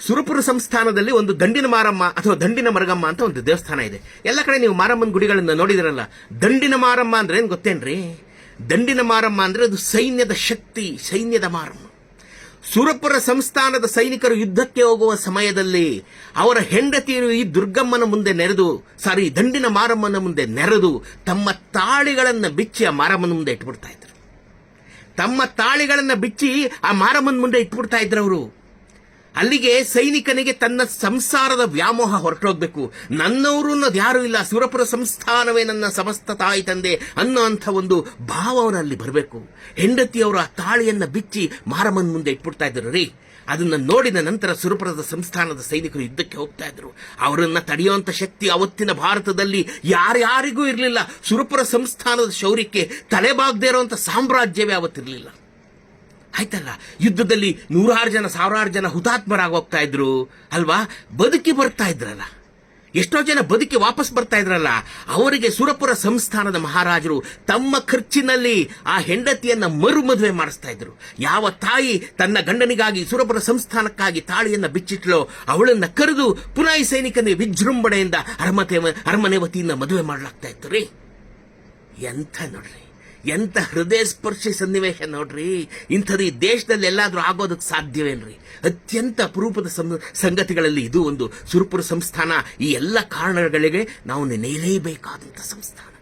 ಸುರಪುರ ಸಂಸ್ಥಾನದಲ್ಲಿ ಒಂದು ದಂಡಿನ ಮಾರಮ್ಮ ಅಥವಾ ದಂಡಿನ ಮರಗಮ್ಮ ಅಂತ ಒಂದು ದೇವಸ್ಥಾನ ಇದೆ. ಎಲ್ಲ ಕಡೆ ನೀವು ಮಾರಮ್ಮನ ಗುಡಿಗಳನ್ನ ನೋಡಿದಿರಲ್ಲ. ದಂಡಿನ ಮಾರಮ್ಮ ಅಂದ್ರೆ ಏನ್ ಗೊತ್ತೇನ್ರಿ? ದಂಡಿನ ಮಾರಮ್ಮ ಅಂದ್ರೆ ಅದು ಸೈನ್ಯದ ಶಕ್ತಿ, ಸೈನ್ಯದ ಮಾರಮ್ಮ. ಸುರಪುರ ಸಂಸ್ಥಾನದ ಸೈನಿಕರು ಯುದ್ಧಕ್ಕೆ ಹೋಗುವ ಸಮಯದಲ್ಲಿ ಅವರ ಹೆಂಡತಿಯರು ಈ ದುರ್ಗಮ್ಮನ ಮುಂದೆ ದಂಡಿನ ಮಾರಮ್ಮನ ಮುಂದೆ ನೆರೆದು ತಮ್ಮ ತಾಳಿಗಳನ್ನ ಬಿಚ್ಚಿ ಆ ಮಾರಮ್ಮನ ಮುಂದೆ ಇಟ್ಬಿಡ್ತಾ ಇದ್ರು. ತಮ್ಮ ತಾಳಿಗಳನ್ನ ಬಿಚ್ಚಿ ಆ ಮಾರಮ್ಮನ ಮುಂದೆ ಇಟ್ಬಿಡ್ತಾ ಇದ್ರು ಅವರು. ಅಲ್ಲಿಗೆ ಸೈನಿಕನಿಗೆ ತನ್ನ ಸಂಸಾರದ ವ್ಯಾಮೋಹ ಹೊರಟೋಗ್ಬೇಕು. ನನ್ನವರು ಅನ್ನೋದು ಯಾರು ಇಲ್ಲ, ಸುರಪುರ ಸಂಸ್ಥಾನವೇ ನನ್ನ ಸಮಸ್ತ ತಾಯಿ ತಂದೆ ಅನ್ನೋ ಅಂಥ ಒಂದು ಭಾವ ಅವನಲ್ಲಿ ಬರಬೇಕು. ಹೆಂಡತಿಯವರು ಆ ತಾಳಿಯನ್ನ ಬಿಚ್ಚಿ ಮಾರಮ್ಮನ ಮುಂದೆ ಇಟ್ಬಿಡ್ತಾ ಇದ್ರು ರೀ. ಅದನ್ನ ನೋಡಿದ ನಂತರ ಸುರಪುರದ ಸಂಸ್ಥಾನದ ಸೈನಿಕರು ಯುದ್ಧಕ್ಕೆ ಹೋಗ್ತಾ ಇದ್ರು. ಅವರನ್ನ ತಡೆಯುವಂತ ಶಕ್ತಿ ಅವತ್ತಿನ ಭಾರತದಲ್ಲಿ ಯಾರ್ಯಾರಿಗೂ ಇರಲಿಲ್ಲ. ಸುರಪುರ ಸಂಸ್ಥಾನದ ಶೌರ್ಯಕ್ಕೆ ತಲೆಬಾಗದೇ ಇರುವಂತ ಸಾಮ್ರಾಜ್ಯವೇ ಅವತ್ತಿರಲಿಲ್ಲ. ಆಯ್ತಲ್ಲ, ಯುದ್ಧದಲ್ಲಿ 100 ಜನ 1000 ಜನ ಹುತಾತ್ಮರಾಗಿ ಹೋಗ್ತಾ ಇದ್ರು ಅಲ್ವಾ, ಬದುಕಿ ಬರ್ತಾ ಇದ್ರಲ್ಲ. ಎಷ್ಟೋ ಜನ ಬದುಕಿ ವಾಪಸ್ ಬರ್ತಾ ಇದ್ರಲ್ಲ. ಅವರಿಗೆ ಸುರಪುರ ಸಂಸ್ಥಾನದ ಮಹಾರಾಜರು ತಮ್ಮ ಖರ್ಚಿನಲ್ಲಿ ಆ ಹೆಂಡತಿಯನ್ನ ಮರು ಮದುವೆ ಮಾಡಿಸ್ತಾ ಇದ್ರು. ಯಾವ ತಾಯಿ ತನ್ನ ಗಂಡನಿಗಾಗಿ ಸುರಪುರ ಸಂಸ್ಥಾನಕ್ಕಾಗಿ ತಾಳಿಯನ್ನ ಬಿಚ್ಚಿಟ್ಲೋ ಅವಳನ್ನ ಕರೆದು ಪುನಃ ಈ ಸೈನಿಕನಿಗೆ ವಿಜೃಂಭಣೆಯಿಂದ ಅರಮನೆ ವತಿಯಿಂದ ಮದುವೆ ಮಾಡಲಾಗ್ತಾ ಇತ್ತು ರೀ. ಎಂಥ ಹೃದಯ ಸ್ಪರ್ಶಿ ಸನ್ನಿವೇಶ ನೋಡ್ರಿ. ಇಂಥದ್ದು ಈ ದೇಶದಲ್ಲಿ ಎಲ್ಲಾದ್ರೂ ಆಗೋದಕ್ಕೆ ಸಾಧ್ಯವೇನ್ರಿ? ಅತ್ಯಂತ ಅಪರೂಪದ ಸಂಗತಿಗಳಲ್ಲಿ ಇದು ಒಂದು. ಸುರಪುರ ಸಂಸ್ಥಾನ ಈ ಎಲ್ಲ ಕಾರಣಗಳಿಗೆ ನಾವು ನೆನೆಯಲೇಬೇಕಾದಂಥ ಸಂಸ್ಥಾನ.